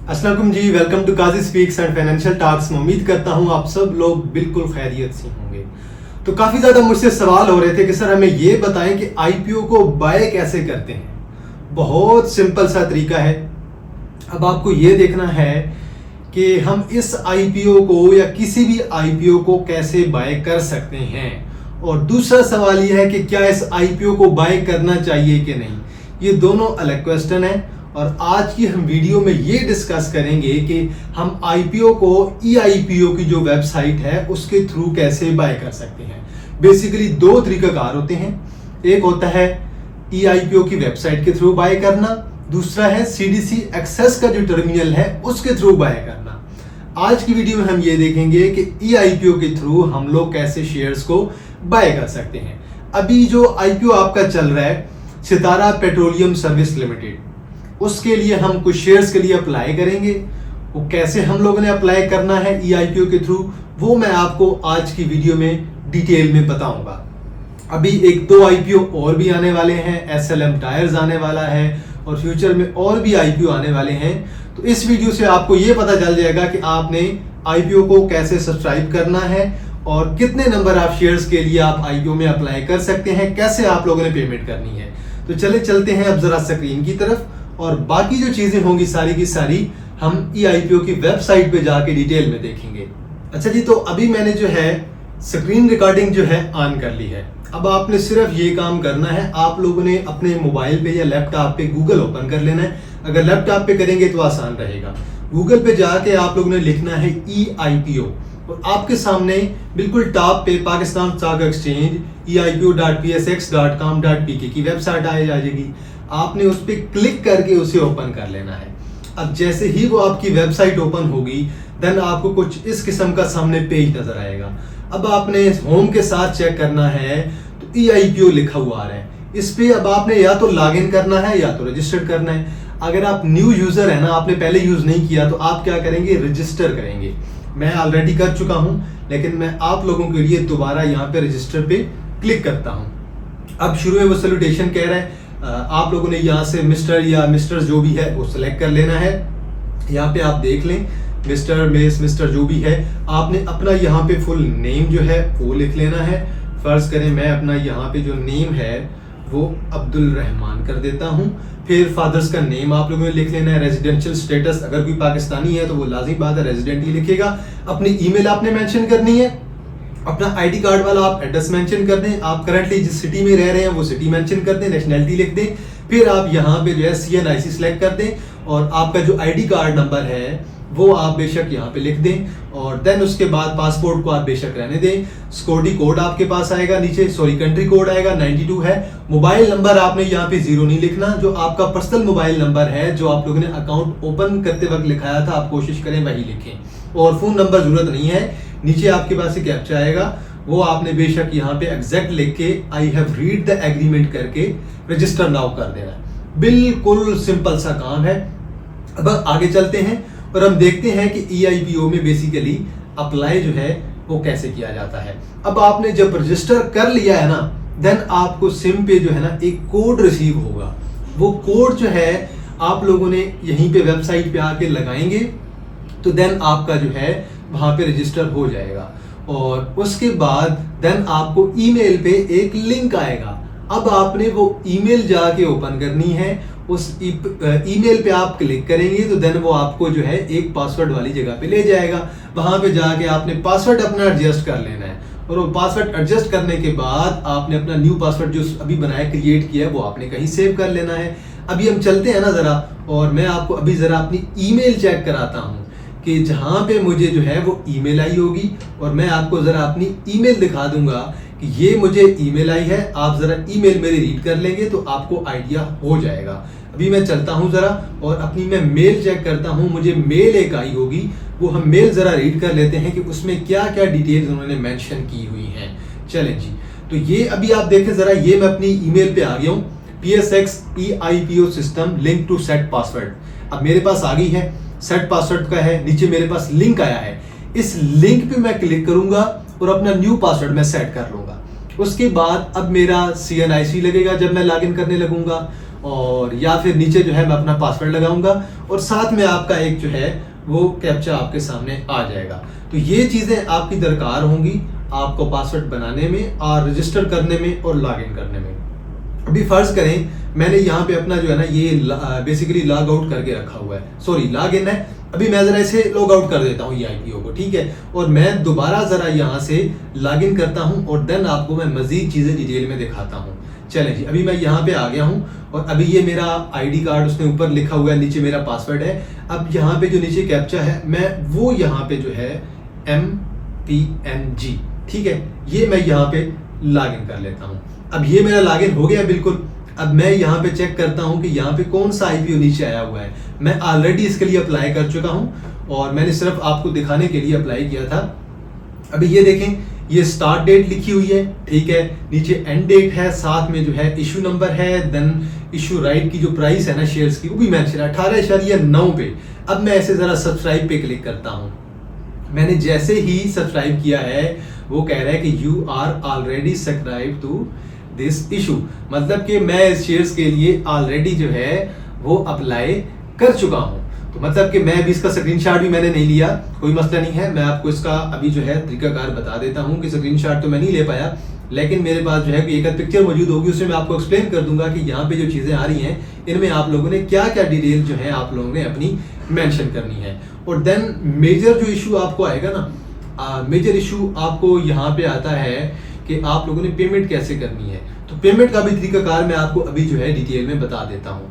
अस्सलाम वालेकुम जी, welcome to Kazi speaks and financial talks. मैं उम्मीद करता हूँ आप सब लोग बिल्कुल खैरियत से होंगे। तो काफ़ी ज़्यादा मुझसे सवाल हो रहे थे कि सर हमें ये बताएं कि आईपीओ को बाय कैसे करते हैं। बहुत सिंपल सा तरीका है। अब आपको ये देखना है कि हम इस आईपीओ को या किसी भी आईपीओ को कैसे बाय कर सकते हैं, और दूसरा सवाल ये है कि क्या इस आईपीओ को बाय करना चाहिए कि नहीं। ये दोनों अलग क्वेश्चन है और आज की हम वीडियो में ये डिस्कस करेंगे कि हम आईपीओ को ईआईपीओ की जो वेबसाइट है उसके थ्रू कैसे बाय कर सकते हैं। बेसिकली दो तरीकाकार होते हैं। एक होता है ईआईपीओ की वेबसाइट के थ्रू बाय करना, दूसरा है सीडीसी एक्सेस का जो टर्मिनल है उसके थ्रू बाय करना। आज की वीडियो में हम ये देखेंगे कि ईआईपीओ के थ्रू हम लोग कैसे शेयर्स को बाय कर सकते हैं। अभी जो आईपीओ आपका चल रहा है सितारा पेट्रोलियम सर्विस लिमिटेड, उसके लिए हम कुछ शेयर्स के लिए अप्लाई करेंगे। वो कैसे हम लोगों ने अप्लाई करना है ईआईपीओ के थ्रू, वो मैं आपको आज की वीडियो में डिटेल में बताऊंगा। अभी एक दो आईपीओ और भी आने वाले हैं, एसएलएम टायर्स आने वाला है और फ्यूचर में और भी आईपीओ आने वाले हैं। तो इस वीडियो से आपको ये पता चल जाएगा कि आपने आईपीओ को कैसे सब्सक्राइब करना है और कितने नंबर ऑफ शेयर्स के लिए आप आईपीओ में अप्लाई कर सकते हैं, कैसे आप लोगों ने पेमेंट करनी है। तो चले चलते हैं अब जरा स्क्रीन की तरफ, और बाकी जो चीजें होंगी सारी की सारी हम ईआईपीओ की वेबसाइट पे जाके डिटेल में देखेंगे। अच्छा जी, तो अभी मैंने जो है स्क्रीन रिकॉर्डिंग जो है ऑन कर ली है। अब आपने सिर्फ ये काम करना है, आप लोगों ने अपने मोबाइल पे या लैपटॉप पे गूगल ओपन कर लेना है। अगर लैपटॉप पे करेंगे तो आसान रहेगा। गूगल पे जाके आप लोगों ने लिखना है ईआईपीओ, और आपके सामने बिल्कुल टॉप पे पाकिस्तान स्टॉक एक्सचेंज eipio.psx.com.pk की वेबसाइट आ जाएगी। आपने उस पर क्लिक करके उसे ओपन कर लेना है। अब जैसे ही वो आपकी वेबसाइट ओपन होगी देन आपको कुछ इस किस्म का सामने पेज नजर आएगा। अब आपने होम के साथ चेक करना है तो ईआईपीओ लिखा हुआ आ रहा है। इस पे अब आपने या तो लॉगिन करना है या तो रजिस्टर करना है। अगर आप न्यू यूजर है ना, आपने पहले यूज नहीं किया, तो आप क्या करेंगे, रजिस्टर करेंगे। मैं ऑलरेडी कर चुका हूं, लेकिन मैं आप लोगों के लिए दोबारा यहाँ पे रजिस्टर पे क्लिक करता हूं। अब शुरू में वो सैल्यूटेशन कह रहा है, आप लोगों ने यहाँ से मिस्टर या मिस्टर जो भी है वो सिलेक्ट कर लेना है। यहाँ पे आप देख लें मिस्टर मिस मिस्टर जो भी है, आपने अपना यहाँ पे फुल नेम जो है वो लिख लेना है। फर्ज करें मैं अपना यहाँ पे जो नेम है वो अब्दुल रहमान कर देता हूँ। फिर फादर्स का नेम आप लोगों ने लिख लेना है। रेजिडेंशियल स्टेटस, अगर कोई पाकिस्तानी है तो वो लाजिम बात है रेजिडेंट ही लिखेगा। अपनी ईमेल आपने मेंशन करनी है। अपना आईडी कार्ड वाला आप एड्रेस मेंशन कर दें। आप करंटली जिस सिटी में रह रहे हैं वो सिटी मेंशन कर दें, नेशनैलिटी लिख दें। फिर आप यहाँ पे जो है सीएनआईसी सेलेक्ट कर दें, और आपका जो आईडी कार्ड नंबर है वो आप बेशक यहाँ पे लिख दें, और देन उसके बाद पासपोर्ट को आप बेशक रहने दें। सिक्योरिटी कोड आपके पास आएगा नीचे, कंट्री कोड आएगा 92 है। मोबाइल नंबर आपने यहाँ पे 0 नहीं लिखना, जो आपका पर्सनल मोबाइल नंबर है जो आप लोगों ने अकाउंट ओपन करते वक्त लिखाया था आप कोशिश करें वही लिखें। और फोन नंबर जरूरत नहीं है। नीचे आपके पास एक कैप्चा आएगा, वो आपने बेशक यहाँ पे एग्जैक्ट लिख के I have read the agreement करके रजिस्टर नाउ कर देना है। बिल्कुल सिंपल सा काम है। अब आगे चलते हैं और हम देखते हैं कि ईआईपीओ में बेसिकली अप्लाई जो है वो कैसे किया जाता है। अब आपने जब रजिस्टर कर लिया है ना, देन आपको सिम पे जो है ना एक कोड रिसीव होगा। वो कोड जो है आप लोगों ने यहीं पे वेबसाइट पे आके लगाएंगे तो देन आपका जो है वहां पे रजिस्टर हो जाएगा, और उसके बाद देन आपको ईमेल पे एक लिंक आएगा। अब आपने वो ईमेल जाके ओपन करनी है। उस ईमेल पे आप क्लिक करेंगे तो देन वो आपको जो है एक पासवर्ड वाली जगह पे ले जाएगा। वहां पे जाके आपने पासवर्ड अपना एडजस्ट कर लेना है, और वो पासवर्ड एडजस्ट करने के बाद आपने अपना न्यू पासवर्ड जो अभी बनाया क्रिएट किया है वो आपने कहीं सेव कर लेना है। अभी हम चलते हैं ना जरा, और मैं आपको अभी जरा अपनी ईमेल चेक कराता हूँ कि जहां पे मुझे जो है वो ईमेल आई होगी, और मैं आपको जरा अपनी ईमेल दिखा दूंगा कि ये मुझे ईमेल आई है। आप जरा ईमेल मेरी रीड कर लेंगे तो आपको आइडिया हो जाएगा। अभी मैं चलता हूं जरा और अपनी मैं मेल चेक करता हूं। मुझे मेल एक आई होगी, वो हम मेल जरा रीड कर लेते हैं कि उसमें क्या क्या डिटेल्स उन्होंने मेंशन की हुई हैं। चलें जी, तो ये अभी आप देखें जरा, ये मैं अपनी ईमेल पे आ गया हूँ। PSX EIPO system link to set password अब मेरे पास आ गई है। सेट पासवर्ड का है, नीचे मेरे पास लिंक आया है। इस लिंक पे मैं क्लिक करूंगा और अपना न्यू पासवर्ड मैं सेट कर लूंगा। उसके बाद अब मेरा CNIC लगेगा जब मैं लॉगिन करने लगूंगा, और या फिर नीचे जो है मैं अपना पासवर्ड लगाऊंगा और साथ में आपका एक जो है वो कैप्चा आपके सामने आ जाएगा। तो ये चीज़ें आपकी दरकार होंगी आपको पासवर्ड बनाने में और रजिस्टर करने में और लॉगिन करने में। अभी फर्ज करें मैंने यहाँ पे अपना जो है ना ये बेसिकली लॉग आउट करके रखा हुआ है, सॉरी लॉग इन है। अभी मैं जरा इसे लॉग आउट कर देता हूँ ये आईपीओ को, ठीक है, और मैं दोबारा जरा यहाँ से लॉग इन करता हूँ और देन आपको मैं मजीद चीज़ें डिटेल में दिखाता हूँ। चलें जी, अभी मैं यहाँ पे आ गया हूँ और अभी ये मेरा आईडी कार्ड उसने ऊपर लिखा हुआ है, नीचे मेरा पासवर्ड है। अब यहाँ पे जो नीचे कैप्चा है मैं वो यहाँ पे जो है MPNG, ठीक है, ये मैं यहाँ पे लॉग इन कर लेता हूँ। अब ये मेरा लॉग इन हो गया बिल्कुल। अब मैं यहाँ पे चेक करता हूँ कि यहाँ पे कौन सा आईपीओ नीचे आया हुआ है। मैं ऑलरेडी इसके लिए अप्लाई कर चुका हूँ और मैंने सिर्फ आपको दिखाने के लिए अप्लाई किया था। अभी ये देखें, ये स्टार्ट डेट लिखी हुई है, ठीक है, नीचे एंड डेट है, साथ में जो है इशू नंबर है, देन इशू राइट की जो प्राइस है ना शेयर्स की वो भी मेंशन है 18.9 पे। अब मैं ऐसे जरा सब्सक्राइब पे क्लिक करता हूँ। मैंने जैसे ही सब्सक्राइब किया है वो कह रहा है कि you are already subscribe to this issue, मतलब कि मैं इस शेयर्स के लिए ऑलरेडी जो है वो अप्लाई कर चुका हूँ। तो मतलब कि मैं अभी इसका स्क्रीनशॉट भी मैंने नहीं लिया, कोई मसला नहीं है। मैं आपको इसका अभी जो है तरीकाकार बता देता हूँ कि स्क्रीनशॉट तो मैं नहीं ले पाया, लेकिन मेरे पास जो है एक आध पिक्चर मौजूद होगी, उसमें मैं आपको एक्सप्लेन कर दूंगा कि यहाँ पे जो चीज़ें आ रही हैं इनमें आप लोगों ने क्या क्या डिटेल जो है आप लोगों ने अपनी मेंशन करनी है। और देन मेजर जो इशू आपको आएगा ना, मेजर इशू आपको यहाँ पे आता है कि आप लोगों ने पेमेंट कैसे करनी है। तो पेमेंट का भी तरीकाकार मैं आपको अभी जो है डिटेल में बता देता हूँ।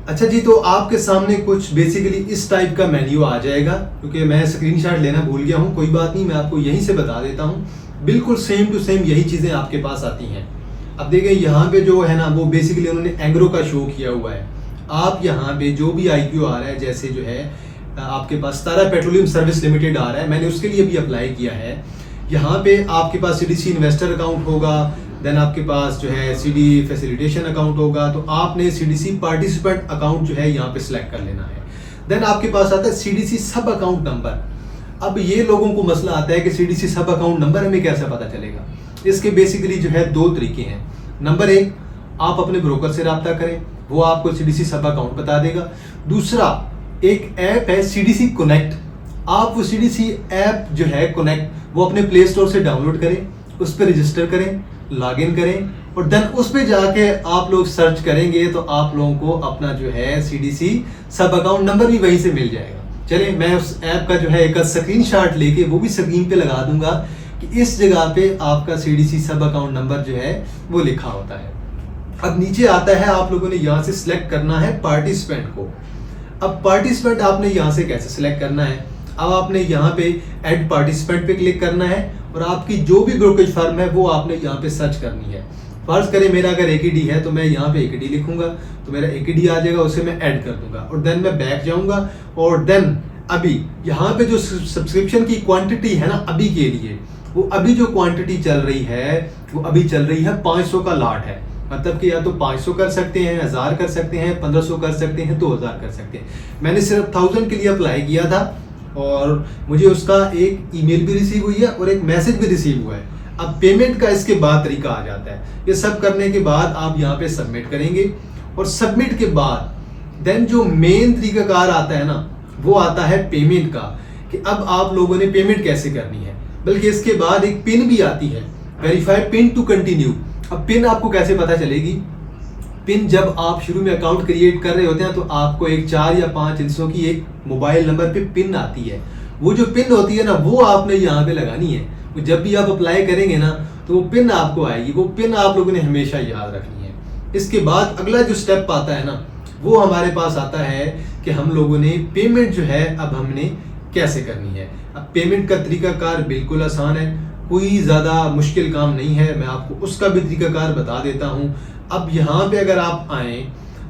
अच्छा जी, तो आपके सामने कुछ बेसिकली इस टाइप का मेन्यू आ जाएगा, क्योंकि मैं स्क्रीनशॉट लेना भूल गया हूँ, कोई बात नहीं, मैं आपको यहीं से बता देता हूँ। बिल्कुल सेम टू सेम यही चीज़ें आपके पास आती हैं। अब देखिए यहाँ पे जो है ना वो बेसिकली उन्होंने एंग्रो का शो किया हुआ है। आप यहाँ पे जो भी आईपीओ आ रहा है, जैसे जो है आपके पास तारा पेट्रोलियम सर्विस लिमिटेड आ रहा है, मैंने उसके लिए भी अप्लाई किया है। यहाँ पे आपके पास सीडीसी इन्वेस्टर अकाउंट होगा, देन आपके पास जो है सीडी फैसिलिटेशन अकाउंट होगा, तो आपने सीडीसी पार्टिसिपेंट अकाउंट जो है यहाँ पे सिलेक्ट कर लेना है। देन आपके पास आता है सीडीसी सब अकाउंट नंबर। अब ये लोगों को मसला आता है कि सीडीसी सब अकाउंट नंबर हमें कैसे पता चलेगा। इसके बेसिकली जो है दो तरीके हैं। नंबर एक, आप अपने ब्रोकर से रब्ता करें, वो आपको सीडीसी सब अकाउंट बता देगा। दूसरा, एक ऐप है सीडीसी कनेक्ट, आप वो सीडीसी ऐप जो है कनेक्ट वो अपने प्ले स्टोर से डाउनलोड करें, उस पर रजिस्टर करें, लॉग इन करें और देन उस पर जाके आप लोग सर्च करेंगे तो आप लोगों को अपना जो है सीडीसी सब अकाउंट नंबर भी वहीं से मिल जाएगा। चलिए, मैं उस ऐप का जो है एक स्क्रीनशॉट लेके वो भी स्क्रीन पे लगा दूंगा कि इस जगह पे आपका सीडीसी सब अकाउंट नंबर जो है वो लिखा होता है। अब नीचे आता है, आप लोगों ने यहाँ से सिलेक्ट करना है पार्टिसिपेंट को। अब पार्टिसिपेंट आपने यहाँ से कैसे सिलेक्ट करना है, अब आपने यहाँ पे ऐड पार्टिसिपेंट पे क्लिक करना है और आपकी जो भी ब्रोकरेज फर्म है वो आपने यहाँ पे सर्च करनी है। फर्ज करें मेरा अगर एकेडी है तो मैं यहाँ पे एकेडी लिखूंगा तो मेरा एकेडी आ जाएगा, उसे मैं ऐड कर दूंगा और देन मैं बैक जाऊंगा और देन अभी यहाँ पे जो सब्सक्रिप्शन की क्वांटिटी है ना अभी के लिए, वो अभी जो क्वांटिटी चल रही है वो अभी चल रही है 500 का लॉट है। मतलब कि या तो 500 कर सकते हैं, 1000 कर सकते हैं, 1500 कर सकते हैं, 2000 कर सकते हैं। मैंने सिर्फ 1000 के लिए अप्लाई किया था और मुझे उसका एक ईमेल भी रिसीव हुई है और एक मैसेज भी रिसीव हुआ है। अब पेमेंट का इसके बाद तरीका आ जाता है। ये सब करने के बाद आप यहाँ पे सबमिट करेंगे और सबमिट के बाद देन जो मेन तरीकाकार आता है ना वो आता है पेमेंट का, कि अब आप लोगों ने पेमेंट कैसे करनी है। बल्कि इसके बाद एक पिन भी आती है, वेरीफाई पिन टू कंटिन्यू। अब पिन आपको कैसे पता चलेगी? पिन जब आप शुरू में अकाउंट क्रिएट कर रहे होते हैं तो आपको एक 4 या 5 अंकों की एक मोबाइल नंबर पे पिन आती है। वो जो पिन होती है ना वो आपने यहाँ पे लगानी है। जब भी आप अप्लाई करेंगे ना तो वो पिन आपको आएगी, वो पिन आप लोगों ने हमेशा याद रखनी है। इसके बाद अगला जो स्टेप आता है ना वो हमारे पास आता है कि हम लोगों ने पेमेंट जो है अब हमने कैसे करनी है। अब पेमेंट का तरीकाकार बिल्कुल आसान है, कोई ज़्यादा मुश्किल काम नहीं है। मैं आपको उसका भी तरीकाकार बता देता हूँ। अब यहाँ पे अगर आप आएँ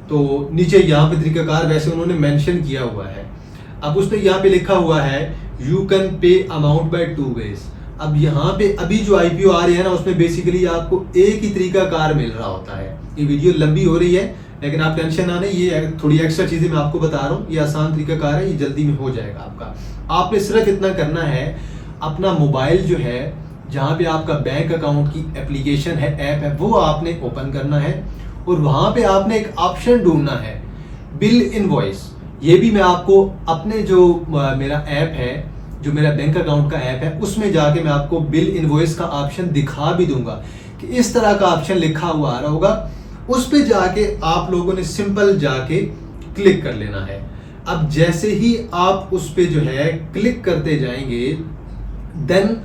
तो नीचे यहाँ पे तरीकाकार वैसे उन्होंने मेंशन किया हुआ है। अब उसने यहाँ पे लिखा हुआ है you can pay amount by 2 ways। अब यहाँ पे अभी जो आईपीओ आ रही है ना उसमें बेसिकली आपको एक ही तरीकाकार मिल रहा होता है। ये वीडियो लंबी हो रही है लेकिन आप टेंशन ना लें, ये थोड़ी एक्स्ट्रा चीज़ें मैं आपको बता रहा हूँ। ये आसान तरीकाकार है, ये जल्दी में हो जाएगा आपका। आपने सिर्फ इतना करना है, अपना मोबाइल जो है जहाँ पे आपका बैंक अकाउंट की एप्लीकेशन है, ऐप है, वो आपने ओपन करना है और वहाँ पे आपने एक ऑप्शन ढूंढना है बिल इनवॉइस। ये भी मैं आपको अपने जो मेरा ऐप है, जो मेरा बैंक अकाउंट का ऐप है, उसमें जाके मैं आपको बिल इनवॉइस का ऑप्शन दिखा भी दूंगा कि इस तरह का ऑप्शन लिखा हुआ आ रहा होगा। उस पे जाके आप लोगों ने सिंपल जाके क्लिक कर लेना है। अब जैसे ही आप उस पे जो है क्लिक करते जाएंगे, देन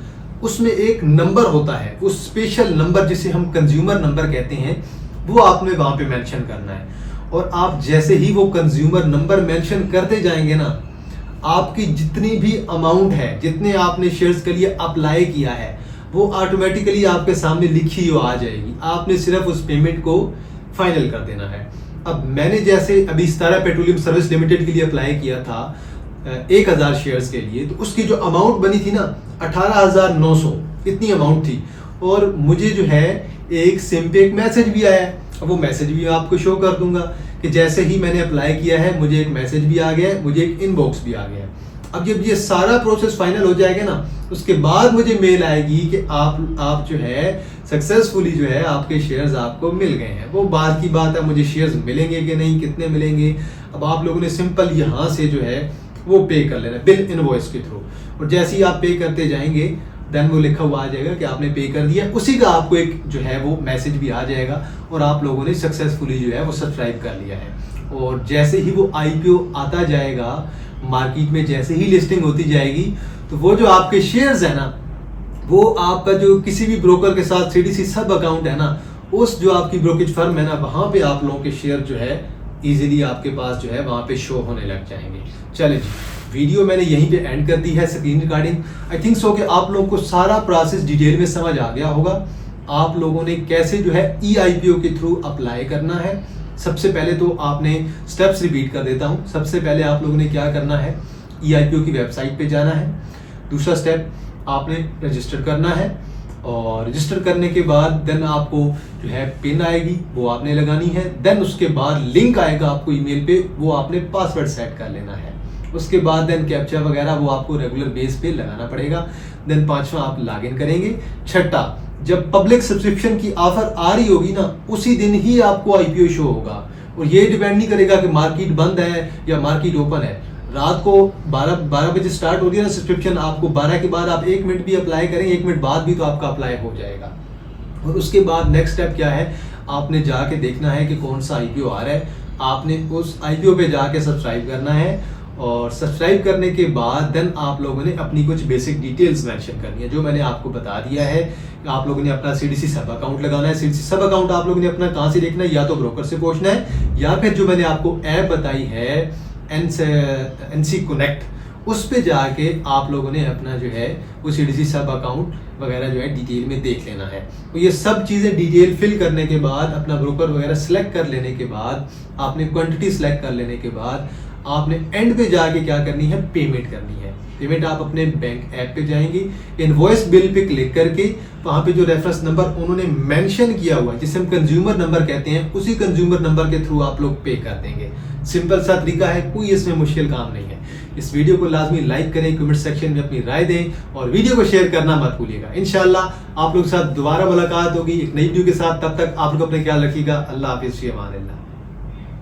उसमें एक नंबर होता है, वो स्पेशल नंबर जिसे हम कंज्यूमर नंबर कहते हैं, वो आपने वहां पे मेंशन करना है। और आप जैसे ही वो कंज्यूमर नंबर मेंशन करते जाएंगे ना, आपकी जितनी भी अमाउंट है, जितने आपने शेयर्स के लिए अप्लाई किया है, वो ऑटोमेटिकली आपके सामने लिखी हुई आ जाएगी। आपने सिर्फ उस पेमेंट को फाइनल कर देना है। अब मैंने जैसे अभी सितारा पेट्रोलियम सर्विस लिमिटेड के लिए अप्लाई किया था 1000 शेयर्स के लिए, तो उसकी जो अमाउंट बनी थी ना 18,900, इतनी अमाउंट थी। और मुझे जो है एक सिम पे एक मैसेज भी आया है, वो मैसेज भी आपको शो कर दूंगा कि जैसे ही मैंने अप्लाई किया है मुझे एक मैसेज भी आ गया है, मुझे एक इनबॉक्स भी आ गया है। अब जब ये सारा प्रोसेस फाइनल हो जाएगा ना, उसके बाद मुझे मेल आएगी कि आप जो है सक्सेसफुली जो है आपके शेयर्स आपको मिल गए हैं। वो बात की बात है, मुझे शेयर्स मिलेंगे कि नहीं, कितने मिलेंगे, अब आप लोगों ने सिंपल यहाँ से जो है वो पे कर लेना बिल इनवॉइस के थ्रू। और जैसे ही आप पे करते जाएंगे, देन वो लिखा हुआ आ जाएगा कि आपने पे कर दिया। उसी का आपको एक जो है वो मैसेज भी आ जाएगा और आप लोगों ने सक्सेसफुली जो है वो सब्सक्राइब कर लिया है। और जैसे ही वो IPO आता जाएगा मार्केट में, जैसे ही लिस्टिंग होती जाएगी, तो वो जो आपके शेयर्स है ना, वो आपका जो किसी भी ब्रोकर के साथ CDC सब अकाउंट है ना, उस जो आपकी ब्रोकेज फर्म है ना, वहां पे आप लोगों के शेयर जो है इजीली आपके पास जो है वहां पे शो होने लग जाएंगे। चलिए जी, वीडियो मैंने यहीं पे एंड कर दी है, screen recording. I think so कि आप लोगों को सारा प्रोसेस डिटेल में समझ आ गया होगा। आप लोगों ने कैसे जो है IPO के थ्रू अप्लाई करना है। सबसे पहले तो आपने स्टेप्स रिपीट कर देता हूं। सबसे पहले आप लोगों ने क्या करना है, IPO की वेबसाइट पे जाना है। दूसरा स्टेप, आपने रजिस्टर करना है और रजिस्टर करने के बाद देन आपको जो है पिन आएगी, वो आपने लगानी है। देन उसके बाद लिंक आएगा आपको ईमेल पे, वो आपने पासवर्ड सेट कर लेना है। उसके बाद देन कैप्चा वगैरह वो आपको रेगुलर बेस पे लगाना पड़ेगा। देन 5वां आप लॉगिन करेंगे। छठा, जब पब्लिक सब्सक्रिप्शन की ऑफर आ रही होगी ना, उसी दिन ही आपको IPO शो होगा। और ये डिपेंड नहीं करेगा कि मार्केट बंद है या मार्केट ओपन है। रात को 12 बजे स्टार्ट हो रही है ना सब्सक्रिप्शन, आपको 12 के बाद आप 1 मिनट भी अप्लाई करें, 1 मिनट बाद भी तो आपका अप्लाई हो जाएगा। और उसके बाद नेक्स्ट स्टेप क्या है, आपने जाके देखना है कि कौन सा IPO आ रहा है। आपने उस IPO पे जाके सब्सक्राइब करना है और सब्सक्राइब करने के बाद देन आप लोगों ने अपनी कुछ बेसिक डिटेल्स मेंशन करनी है, जो मैंने आपको बता दिया है। आप लोगों ने अपना CDC सब अकाउंट लगाना है। CDC सब अकाउंट आप लोगों ने अपना कहाँ से देखना है, या तो ब्रोकर से पूछना है, या फिर जो मैंने आपको ऐप बताई है NC कनेक्ट, उस पे जाके आप लोगों ने अपना जो है वो CDC सब अकाउंट वगैरह जो है डिटेल में देख लेना है। तो ये सब चीज़ें डिटेल फिल करने के बाद, अपना ब्रोकर वगैरह सेलेक्ट कर लेने के बाद, आपने क्वांटिटी सेलेक्ट कर लेने के बाद, आपने एंड पे जाके क्या करनी है, पेमेंट करनी है। पेमेंट आप अपने बैंक ऐप पे जाएंगे, इनवॉइस बिल पे क्लिक करके वहाँ पे जो रेफरेंस नंबर उन्होंने मेंशन किया हुआ है, जिसे हम कंज्यूमर नंबर कहते हैं, उसी कंज्यूमर नंबर के थ्रू आप लोग पे कर देंगे। सिंपल सा तरीका है, कोई इसमें मुश्किल काम नहीं है। इस वीडियो को लाजमी लाइक करें, कमेंट सेक्शन में अपनी राय दें और वीडियो को शेयर करना मत भूलिएगा। इंशाल्लाह आप लोग के साथ दोबारा मुलाकात होगी एक नई वीडियो के साथ। तब तक आप लोग अपने ख्याल रखिएगा। अल्लाह हाफिज़, फ़ी अमान अल्लाह।